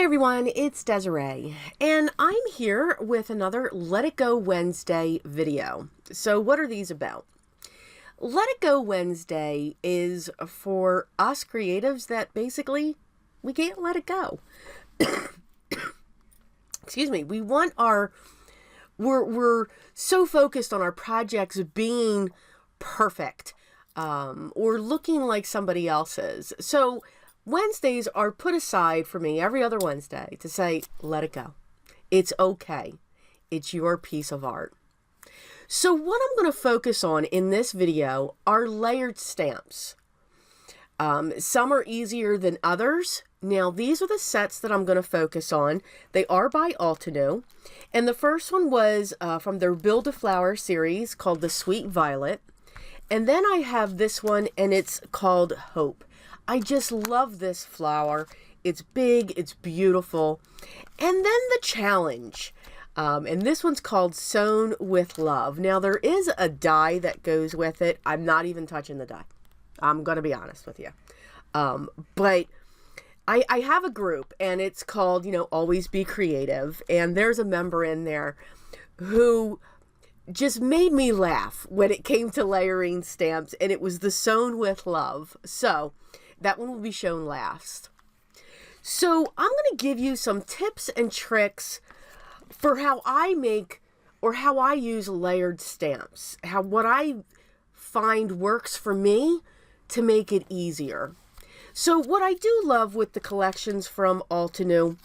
Everyone, it's Desiree, and I'm here with another Let It Go Wednesday video. So what are these about? Let It Go Wednesday is for us creatives that basically we can't let it go. Excuse me. We want we're so focused on our projects being perfect or looking like somebody else's. So Wednesdays are put aside for me every other Wednesday to say, let it go. It's okay. It's your piece of art. So what I'm going to focus on in this video are layered stamps. Some are easier than others. Now, these are the sets that I'm going to focus on. They are by Altenew. And the first one was from their Build a Flower series called the Sweet Violet. And then I have this one, and it's called Hope. I just love this flower. It's big, it's beautiful. And then the challenge. And this one's called Sewn with Love. Now, there is a die that goes with it. I'm not even touching the die. I'm going to be honest with you. But I have a group, and it's called, Always Be Creative. And there's a member in there who just made me laugh when it came to layering stamps. And it was the Sewn with Love. So that one will be shown last. So I'm going to give you some tips and tricks for how I make or how I use layered stamps. What I find works for me to make it easier. So what I do love with the collections from Altenew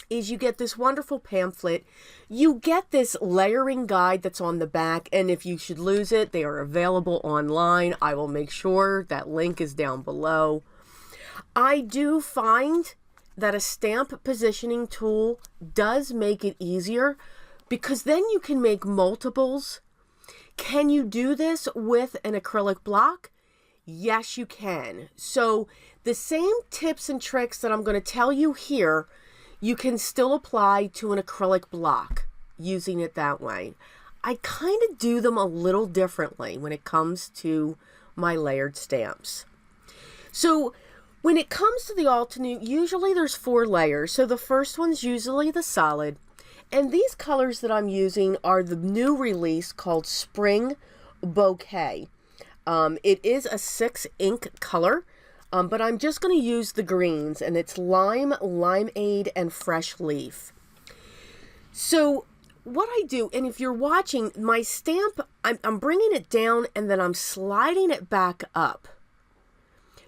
is you get this wonderful pamphlet. You get this layering guide that's on the back, and if you should lose it, they are available online. I will make sure that link is down below. I do find that a stamp positioning tool does make it easier because then you can make multiples. Can you do this with an acrylic block? Yes, you can. So the same tips and tricks that I'm going to tell you here, you can still apply to an acrylic block using it that way. I kind of do them a little differently when it comes to my layered stamps. So when it comes to the Altenew, usually there's 4 layers. So the first one's usually the solid. And these colors that I'm using are the new release called Spring Bouquet. It is a 6 ink color. But I'm just going to use the greens, and it's Lime, Limeade, and Fresh Leaf. So what I do, and if you're watching, my stamp, I'm bringing it down, and then I'm sliding it back up.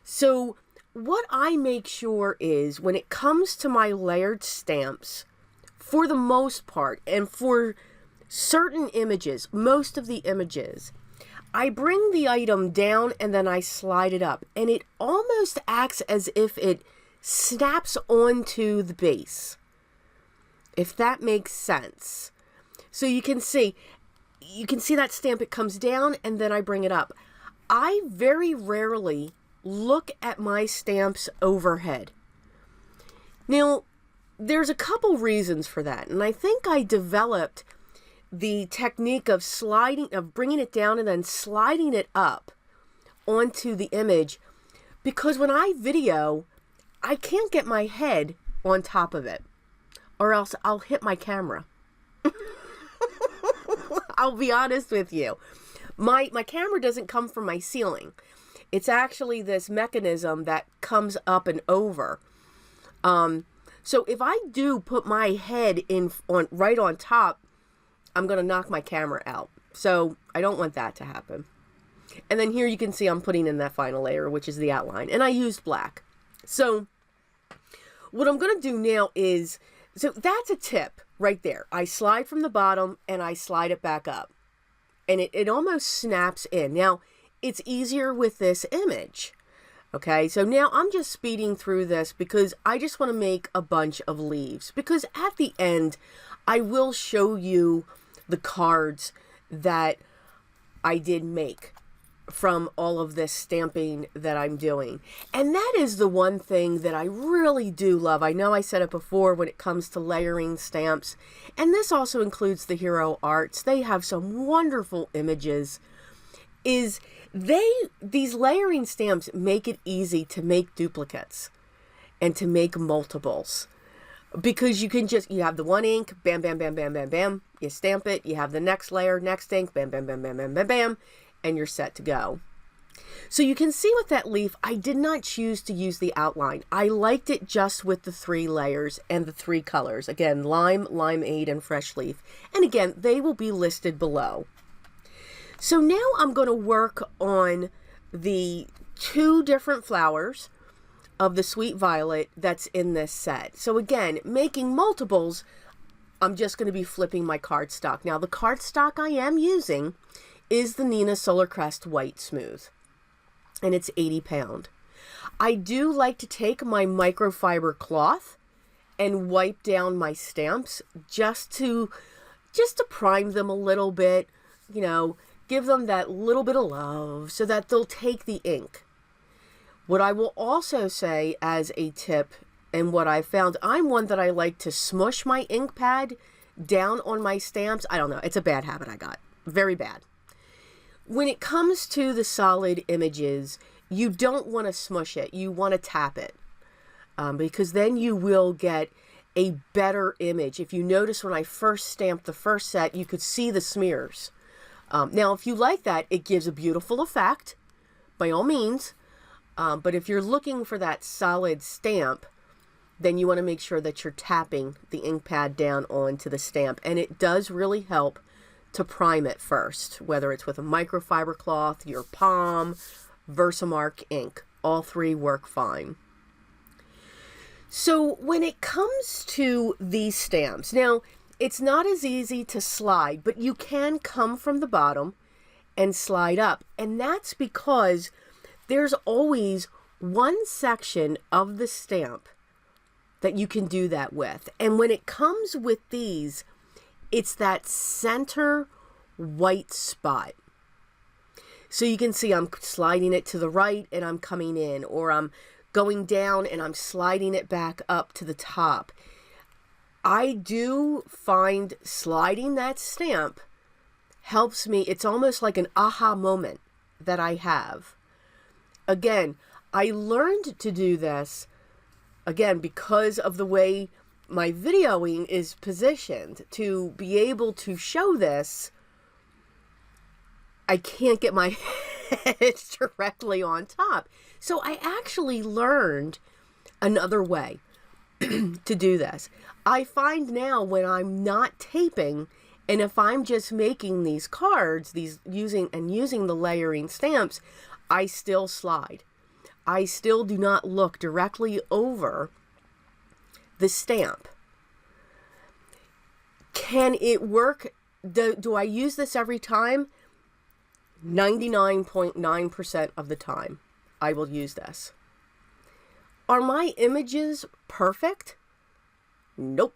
So what I make sure is, when it comes to my layered stamps, for the most part, and for certain images, most of the images, I bring the item down and then I slide it up, and it almost acts as if it snaps onto the base, if that makes sense. So you can see that stamp, it comes down and then I bring it up. I very rarely look at my stamps overhead. Now, there's a couple reasons for that, and I think I developed the technique of bringing it down and then sliding it up onto the image, because when I video, I can't get my head on top of it, or else I'll hit my camera. I'll be honest with you. My camera doesn't come from my ceiling. It's actually this mechanism that comes up and over. So if I do put my head right on top, I'm going to knock my camera out. So I don't want that to happen. And then here you can see I'm putting in that final layer, which is the outline. And I used black. So what I'm going to do now is, so that's a tip right there. I slide from the bottom and I slide it back up. And it almost snaps in. Now, it's easier with this image. Okay, so now I'm just speeding through this because I just want to make a bunch of leaves. Because at the end, I will show you the cards that I did make from all of this stamping that I'm doing. And that is the one thing that I really do love. I know I said it before when it comes to layering stamps, and this also includes the Hero Arts. They have some wonderful images. These layering stamps make it easy to make duplicates and to make multiples. because you can just, you have the one ink, bam, bam, bam, bam, bam, bam, you stamp it, you have the next layer, next ink, bam, bam, bam, bam, bam, bam, bam, and you're set to go. So you can see with that leaf, I did not choose to use the outline. I liked it just with the 3 layers and the 3 colors. Again, lime, limeade, and fresh leaf. And again, they will be listed below. So now I'm going to work on the 2 different flowers of the sweet violet that's in this set. So again, making multiples, I'm just going to be flipping my cardstock. Now the cardstock I am using is the Nina Solar Crest White Smooth, and it's 80 pound. I do like to take my microfiber cloth and wipe down my stamps just to prime them a little bit, you know, give them that little bit of love so that they'll take the ink. What I will also say as a tip, and what I found, I'm one that I like to smush my ink pad down on my stamps. I don't know, it's a bad habit I got, very bad. When it comes to the solid images, you don't want to smush it, you want to tap it, because then you will get a better image. If you notice, when I first stamped the first set, you could see the smears. Now, if you like that, it gives a beautiful effect, by all means. But if you're looking for that solid stamp, then you want to make sure that you're tapping the ink pad down onto the stamp. And it does really help to prime it first, whether it's with a microfiber cloth, your palm, Versamark ink. All 3 work fine. So when it comes to these stamps, now it's not as easy to slide, but you can come from the bottom and slide up. And that's because there's always one section of the stamp that you can do that with. And when it comes with these, it's that center white spot. So you can see I'm sliding it to the right and I'm coming in, or I'm going down and I'm sliding it back up to the top. I do find sliding that stamp helps me. It's almost like an aha moment that I have. Again, I learned to do this, again, because of the way my videoing is positioned. To be able to show this, I can't get my head directly on top. So I actually learned another way to do this. I find now when I'm not taping, and if I'm just making these cards, using the layering stamps, I still slide. I still do not look directly over the stamp. Can it work? Do I use this every time? 99.9% of the time, I will use this. Are my images perfect? Nope.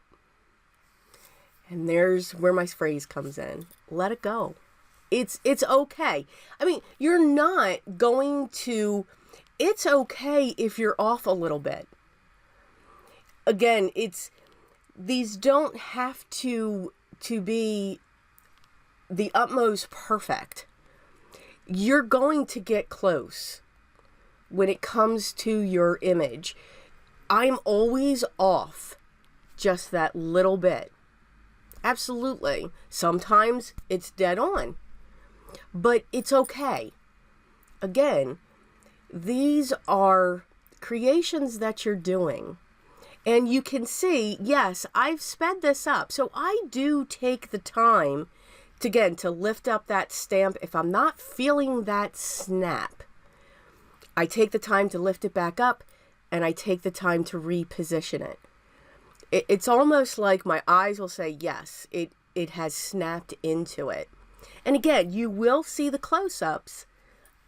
And there's where my phrase comes in. Let it go. It's okay. I mean, you're not going to, it's okay if you're off a little bit. Again, these don't have to be the utmost perfect. You're going to get close when it comes to your image. I'm always off just that little bit. Absolutely. Sometimes it's dead on. But it's okay. Again, these are creations that you're doing. And you can see, yes, I've sped this up. So I do take the time to lift up that stamp. If I'm not feeling that snap, I take the time to lift it back up, and I take the time to reposition it. It's almost like my eyes will say, yes, it has snapped into it. And again, you will see the close-ups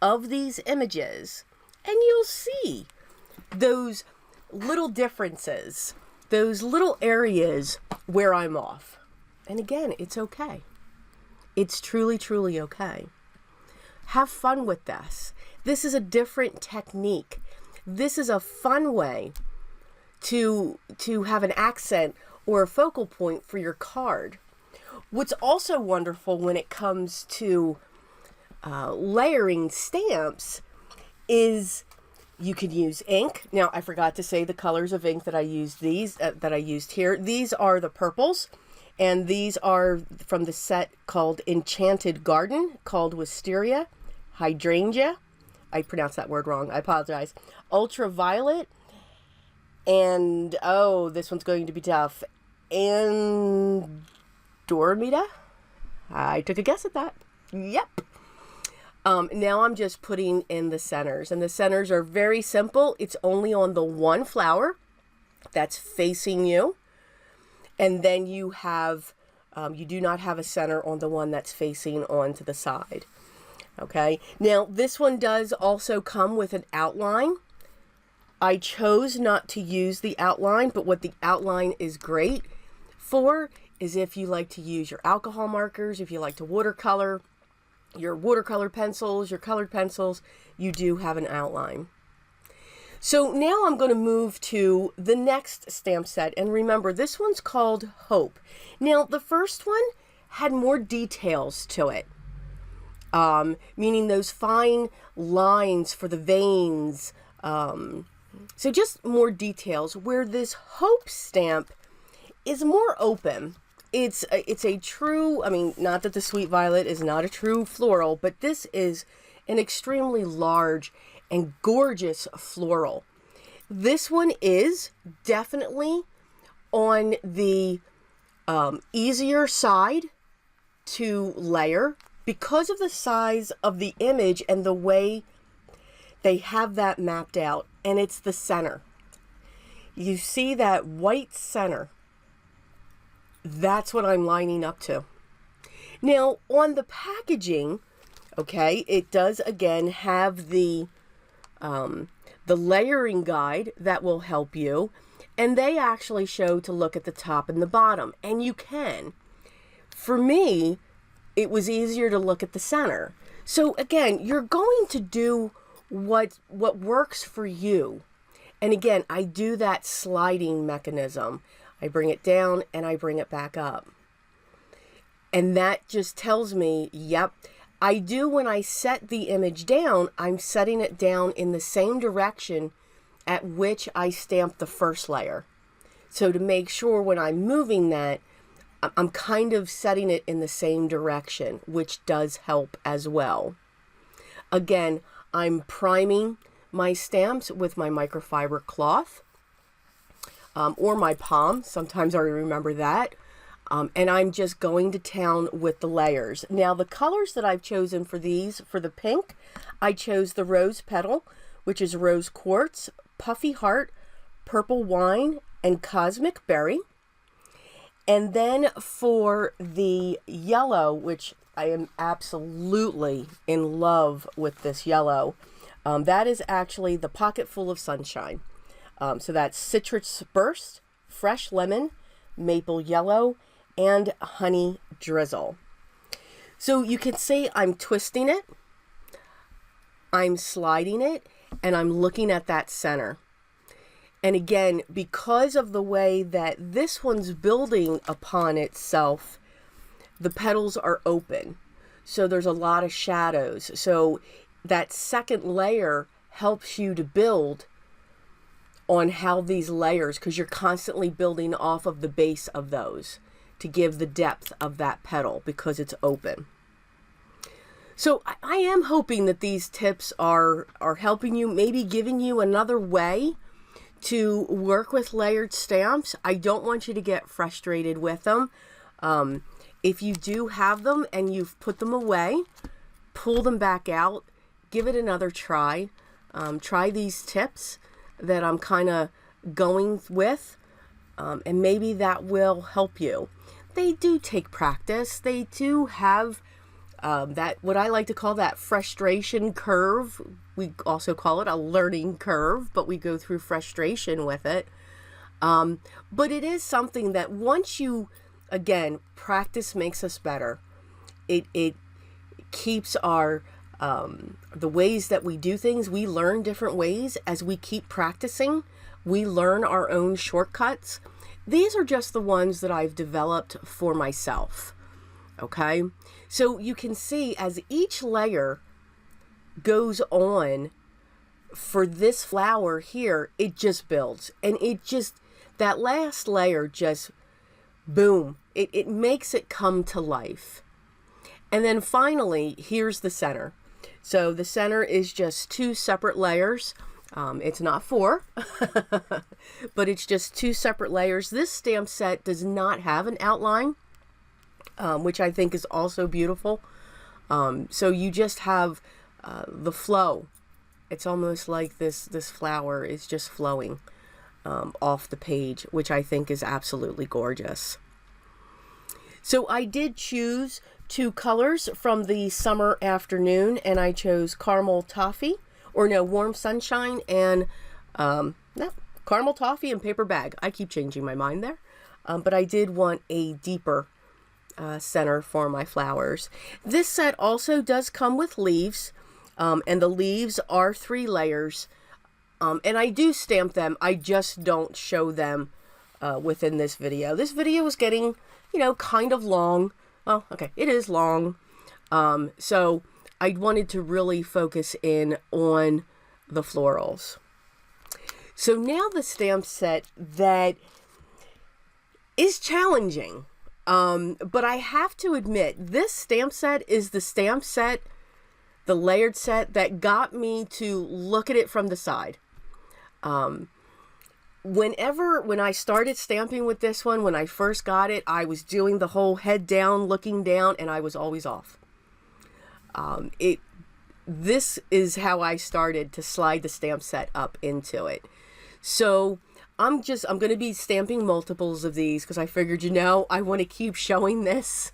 of these images, and you'll see those little differences, those little areas where I'm off. And again, it's okay. It's truly, truly okay. Have fun with this. This is a different technique. This is a fun way to have an accent or a focal point for your card. What's also wonderful when it comes to layering stamps is You could use ink. Now, I forgot to say the colors of ink that I used here. These are the purples, and these are from the set called Enchanted Garden, called Wisteria, Hydrangea. I pronounced that word wrong. I apologize. Ultraviolet, and oh, this one's going to be tough. Andromeda. I took a guess at that. Yep. Now I'm just putting in the centers, and the centers are very simple. It's only on the one flower that's facing you, and then you have, you do not have a center on the one that's facing onto the side. Okay, now this one does also come with an outline. I chose not to use the outline, but what the outline is great for is if you like to use your alcohol markers, if you like to watercolor, your watercolor pencils, your colored pencils, you do have an outline. So now I'm going to move to the next stamp set. And remember, this one's called Hope. Now, the first one had more details to it, meaning those fine lines for the veins. So just more details, where this Hope stamp is more open. It's a true, I mean, not that the Sweet Violet is not a true floral, but this is an extremely large and gorgeous floral. This one is definitely on the easier side to layer because of the size of the image and the way they have that mapped out, and it's the center. You see that white center? That's what I'm lining up to. Now, on the packaging, okay, it does again have the layering guide that will help you, and they actually show to look at the top and the bottom, and you can. For me, it was easier to look at the center. So again, you're going to do what works for you. And again, I do that sliding mechanism. I bring it down and I bring it back up. And that just tells me, yep, I do when I set the image down, I'm setting it down in the same direction at which I stamped the first layer. So to make sure when I'm moving that, I'm kind of setting it in the same direction, which does help as well. Again, I'm priming my stamps with my microfiber cloth. Or my palm. Sometimes I remember that. And I'm just going to town with the layers. Now, the colors that I've chosen for these, for the pink, I chose the Rose Petal, which is Rose Quartz, Puffy Heart, Purple Wine, and Cosmic Berry. And then for the yellow, which I am absolutely in love with this yellow, that is actually the Pocket Full of Sunshine. So that's Citrus Burst, Fresh Lemon, Maple Yellow, and Honey Drizzle. So you can see I'm twisting it, I'm sliding it, and I'm looking at that center. And again, because of the way that this one's building upon itself, the petals are open. So there's a lot of shadows. So that second layer helps you to build on how these layers, because you're constantly building off of the base of those to give the depth of that petal because it's open. So I am hoping that these tips are helping you, maybe giving you another way to work with layered stamps. I don't want you to get frustrated with them. If you do have them and you've put them away, pull them back out, give it another try. Try these tips that I'm kind of going with, and maybe that will help you. They do take practice. They do have that, what I like to call that frustration curve. We also call it a learning curve, but we go through frustration with it. But it is something that once you, again, practice makes us better. It keeps our the ways that we do things. We learn different ways as we keep practicing. We learn our own shortcuts. These are just the ones that I've developed for myself. Okay, so you can see as each layer goes on, for this flower here, it just builds. And it just, that last layer just, boom, it makes it come to life. And then finally, here's the center. So the center is just 2 separate layers. It's not 4, but it's just 2 separate layers. This stamp set does not have an outline, which I think is also beautiful. So you just have the flow. It's almost like this flower is just flowing off the page, which I think is absolutely gorgeous. So I did choose 2 colors from the summer afternoon, and I chose caramel toffee, or no, warm sunshine, and caramel toffee and paper bag. I keep changing my mind there, but I did want a deeper center for my flowers. This set also does come with leaves, and the leaves are 3 layers, and I do stamp them. I just don't show them within this video. This video is getting, you know, kind of long. Oh, okay, it is long. So I wanted to really focus in on the florals. So now the stamp set that is challenging. But I have to admit, this stamp set is the stamp set, the layered set, that got me to look at it from the side. When I started stamping with this one, when I first got it, I was doing the whole head down, looking down, and I was always off. This is how I started to slide the stamp set up into it. So I'm going to be stamping multiples of these because I figured, you know, I want to keep showing this.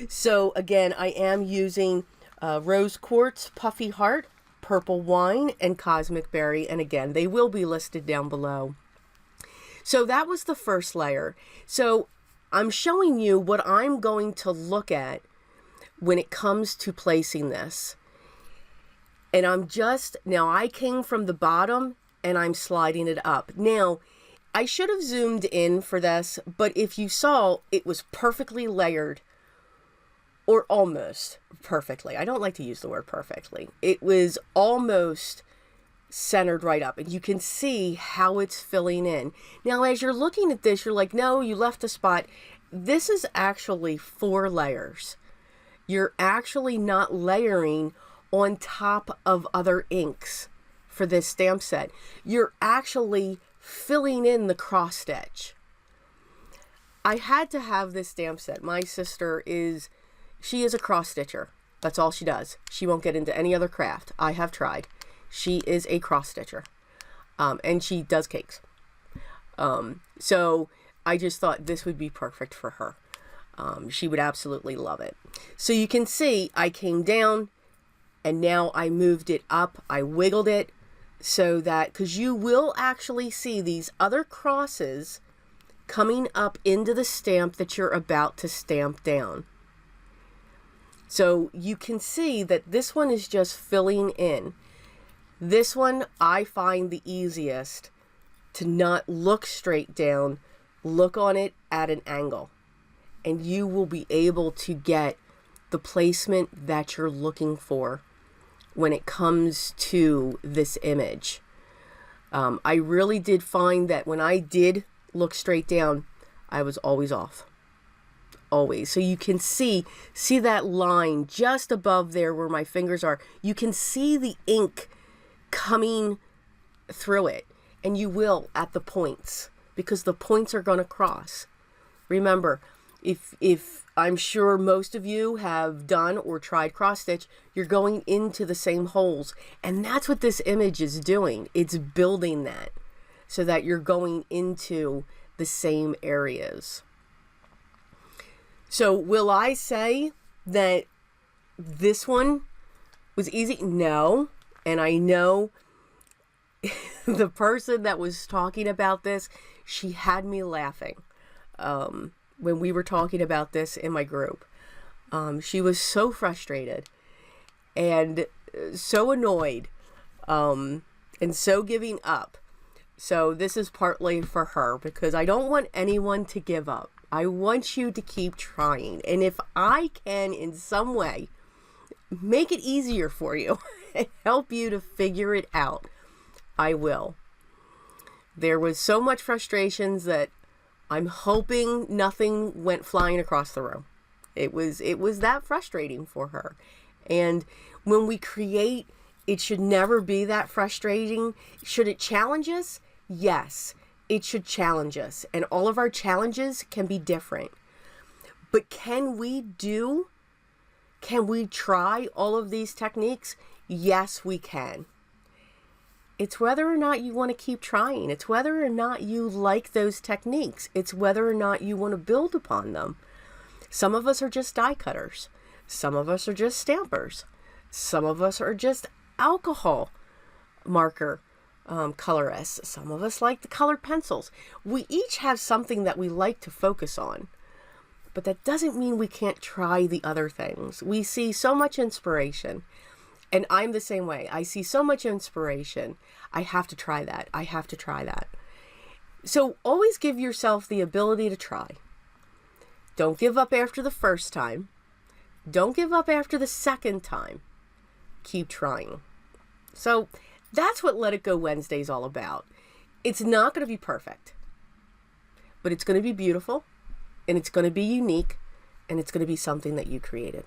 So again, I am using Rose Quartz, Puffy Heart, Purple Wine, and Cosmic Berry. And again, they will be listed down below. So that was the first layer. So I'm showing you what I'm going to look at when it comes to placing this. And now I came from the bottom and I'm sliding it up. Now, I should have zoomed in for this, but if you saw, it was perfectly layered, or almost perfectly. I don't like to use the word perfectly. It was almost centered right up, and you can see how it's filling in. Now, as you're looking at this, you're like, no, you left a spot. This is actually 4 layers. You're actually not layering on top of other inks for this stamp set. You're actually filling in the cross stitch. I had to have this stamp set. My sister she is a cross stitcher. That's all she does. She won't get into any other craft. I have tried. She is a cross stitcher. And she does cakes. So I just thought this would be perfect for her. She would absolutely love it. So you can see I came down and now I moved it up. I wiggled it so that, because you will actually see these other crosses coming up into the stamp that you're about to stamp down. So you can see that this one is just filling in. This one I find the easiest to not look straight down, look on it at an angle, and you will be able to get the placement that you're looking for when it comes to this image. I really did find that when I did look straight down, I was always off. Always. So you can see that line just above there where my fingers are. You can see the ink coming through it, and you will at the points, because the points are going to cross. Remember, if I'm sure most of you have done or tried cross stitch, you're going into the same holes, and that's what this image is doing. It's building that so that you're going into the same areas. So will I say that this one was easy? No. And I know the person that was talking about this, she had me laughing when we were talking about this in my group. She was so frustrated and so annoyed and so giving up. So this is partly for her, because I don't want anyone to give up. I want you to keep trying. And if I can in some way make it easier for you, and help you to figure it out, I will. There was so much frustrations that I'm hoping nothing went flying across the room. It was that frustrating for her. And when we create, it should never be that frustrating. Should it challenge us? Yes, it should challenge us. And all of our challenges can be different. But can we try all of these techniques? Yes, we can. It's whether or not you want to keep trying. It's whether or not you like those techniques. It's whether or not you want to build upon them. Some of us are just die cutters. Some of us are just stampers. Some of us are just alcohol marker colorists. Some of us like the colored pencils. We each have something that we like to focus on. But that doesn't mean we can't try the other things. We see so much inspiration. And I'm the same way. I see so much inspiration. I have to try that. I have to try that. So always give yourself the ability to try. Don't give up after the first time. Don't give up after the second time. Keep trying. So that's what Let It Go Wednesday is all about. It's not going to be perfect, but it's going to be beautiful, and it's going to be unique, and it's going to be something that you created.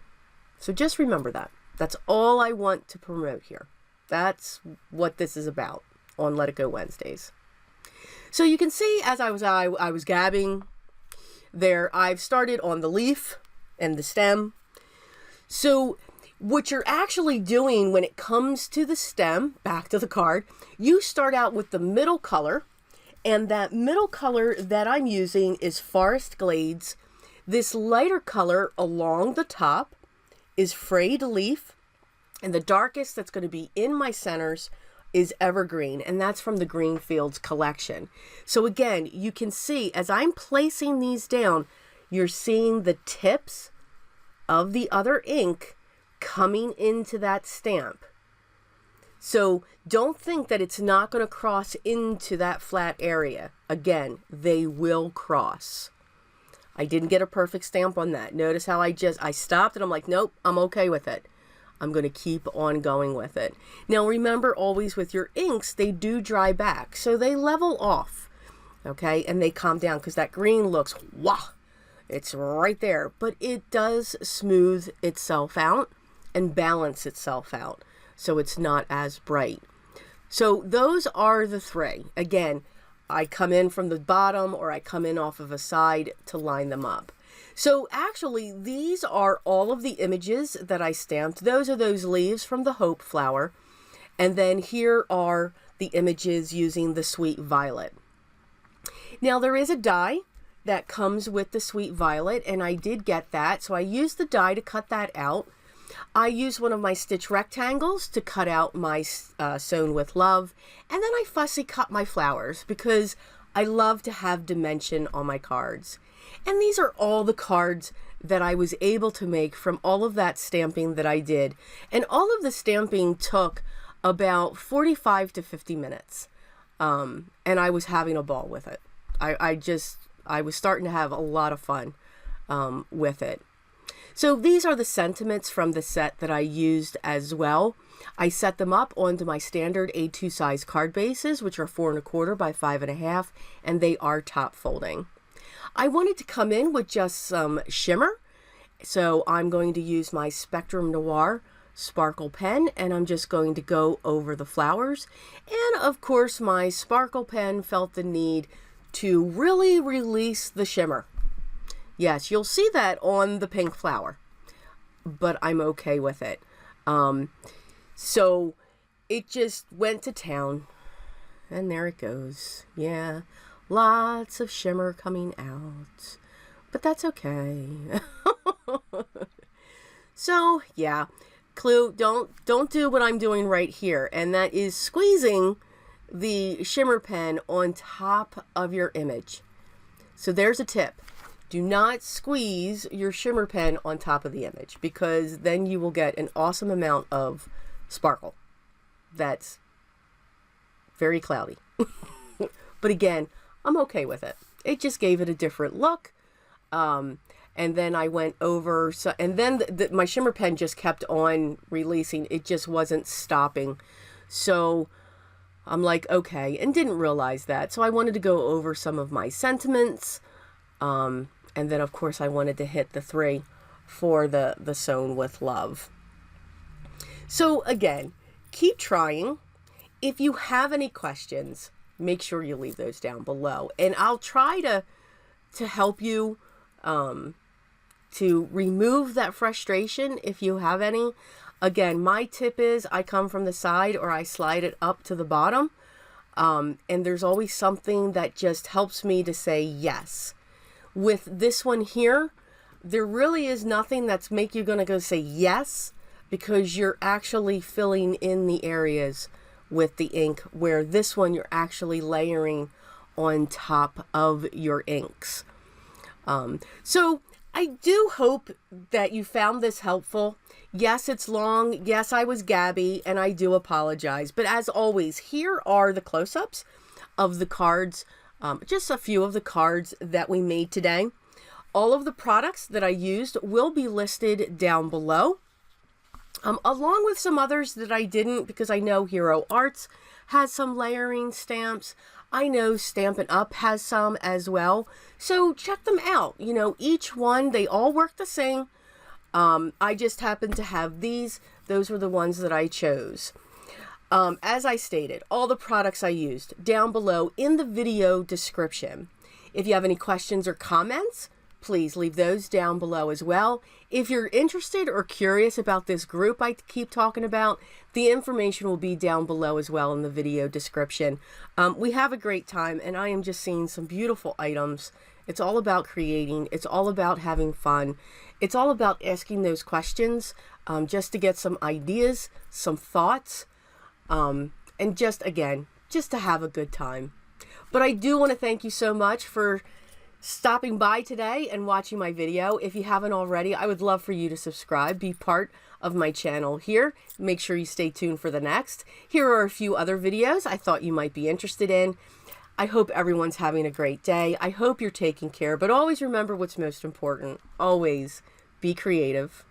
So just remember that. That's all I want to promote here. That's what this is about on Let It Go Wednesdays. So you can see as I was gabbing there, I've started on the leaf and the stem. So what you're actually doing when it comes to the stem, back to the card, you start out with the middle color. And that middle color that I'm using is Forest Glades. This lighter color along the top is Frayed Leaf, and the darkest that's going to be in my centers is Evergreen, and that's from the Greenfields collection. So again, you can see as I'm placing these down, you're seeing the tips of the other ink coming into that stamp. So don't think that it's not going to cross into that flat area. Again, they will cross. I didn't get a perfect stamp on that. Notice how I stopped and I'm like, nope, I'm okay with it. I'm going to keep on going with it. Now remember, always with your inks, they do dry back. So they level off, okay? And they calm down because that green looks, wow, it's right there. But it does smooth itself out and balance itself out. So it's not as bright. So those are the three. Again, I come in from the bottom or I come in off of a side to line them up. So actually, these are all of the images that I stamped. Those are those leaves from the Hope flower. And then here are the images using the Sweet Violet. Now there is a die that comes with the Sweet Violet, and I did get that. So I used the die to cut that out. I used one of my stitch rectangles to cut out my Sewn with Love, and then I fussy cut my flowers because I love to have dimension on my cards. And these are all the cards that I was able to make from all of that stamping that I did. And all of the stamping took about 45 to 50 minutes. And I was having a ball with it. I was starting to have a lot of fun with it. So these are the sentiments from the set that I used as well. I set them up onto my standard A2 size card bases, which are 4 1/4 by 5 1/2, and they are top folding. I wanted to come in with just some shimmer, so I'm going to use my Spectrum Noir sparkle pen, and I'm just going to go over the flowers. And of course, my sparkle pen felt the need to really release the shimmer. Yes, you'll see that on the pink flower, but I'm okay with it. So it just went to town, and there it goes. Yeah, lots of shimmer coming out, but that's okay. So yeah, clue, don't do what I'm doing right here, and that is squeezing the shimmer pen on top of your image. So there's a tip. Do not squeeze your shimmer pen on top of the image, because then you will get an awesome amount of sparkle that's very cloudy. But again, I'm okay with it. It just gave it a different look. and then I went over, so, and then my shimmer pen just kept on releasing. It just wasn't stopping. So I'm like, okay, and didn't realize that. So I wanted to go over some of my sentiments. And then, of course, I wanted to hit the 3 for the Sewn with Love. So again, keep trying. If you have any questions, make sure you leave those down below. And I'll try to help you to remove that frustration if you have any. Again, my tip is I come from the side or I slide it up to the bottom. And there's always something that just helps me to say yes. With this one here, there really is nothing that's make you gonna go say yes, because you're actually filling in the areas with the ink, where this one you're actually layering on top of your inks. So I do hope that you found this helpful. Yes, it's long. Yes, I was gabby, and I do apologize. But as always, here are the close-ups of the cards, just a few of the cards that we made today. All of the products that I used will be listed down below, along with some others that I didn't, because I know Hero Arts has some layering stamps. I know Stampin' Up! Has some as well. So check them out. You know, each one, they all work the same. I just happened to have these. Those were the ones that I chose. As I stated, all the products I used down below in the video description. If you have any questions or comments, please leave those down below as well. If you're interested or curious about this group I keep talking about, the information will be down below as well in the video description. We have a great time, and I am just seeing some beautiful items. It's all about creating. It's all about having fun. It's all about asking those questions just to get some ideas, some thoughts, and just, again, just to have a good time. But I do want to thank you so much for stopping by today and watching my video. If you haven't already, I would love for you to subscribe, be part of my channel here. Make sure you stay tuned for the next. Here are a few other videos I thought you might be interested in. I hope everyone's having a great day. I hope you're taking care, but always remember what's most important. Always be creative.